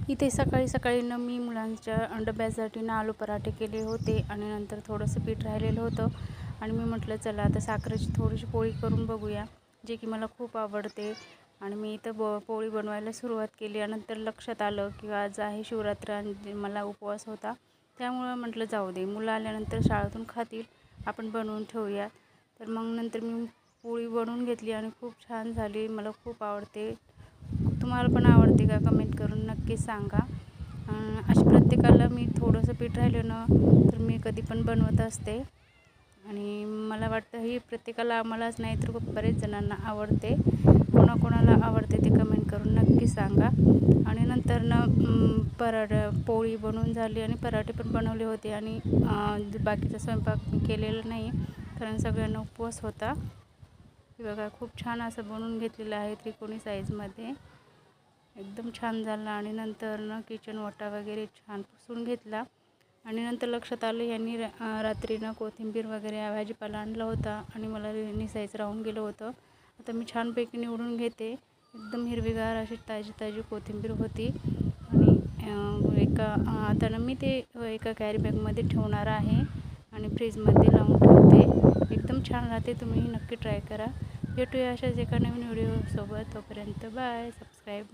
इथे सकाळी सकाळी मी मुलांच्या डब्यासाठी आलू पराठे केले होते आणि नंतर थोडंसं पीठ राहिलेलं होतं आणि मी म्हटलं चला आता साखरेची थोडीशी पोळी करून बघूया, जे की मला खूप आवडते. आणि मी इथं पोळी बनवायला सुरुवात केली आणि नंतर लक्षात आलं की आज आहे शिवरात्र आणि मला उपवास होता. त्यामुळं म्हटलं जाऊ दे, मुलं आल्यानंतर शाळेतून खातील, आपण बनवून ठेवूया. तर मग नंतर मी पोळी बनवून घेतली आणि खूप छान झाली. मला खूप आवडते. तुम्हाला पण आवडते का? कमेंट करून नक्की सांगा. अशी प्रत्येकाला मी थोडंसं पीठ राहिलं ना तर मी कधी पण बनवत असते आणि मला वाटतं ही प्रत्येकाला, आम्हालाच नाही तर बरेच जणांना आवडते. कोणाकोणाला आवडते ते कमेंट करून नक्की सांगा. आणि नंतर पोळी बनवून झाली आणि पराठे पण बनवले होते आणि बाकीचा स्वयंपाक मी केलेला नाही कारण सगळ्यांना उपवास होता. हे बघा, खूप छान असं बनवून घेतलेलं आहे त्रिकोणी साईजमध्ये. एकदम छान झाला. आणि नंतर किचन ओटा वगैरे छान पुसून घेतला आणि नंतर लक्षात आलं यांनी रात्रीनं कोथिंबीर वगैरे भाजीपाला आणला होता आणि मला निसायचं राहून गेलं होतं. आता मी छानपैकी निवडून घेते. एकदम हिरवीगार अशी ताजी ताजी कोथिंबीर होती आणि आता मी ते एका कॅरी बॅगमध्ये ठेवणार आहे आणि फ्रीजमध्ये लावून ठेवते. एकदम छान राहते. तुम्हीही नक्की ट्राय करा. भेटूया अशाच एका नवीन व्हिडिओसोबत. तोपर्यंत बाय. सबस्क्राईब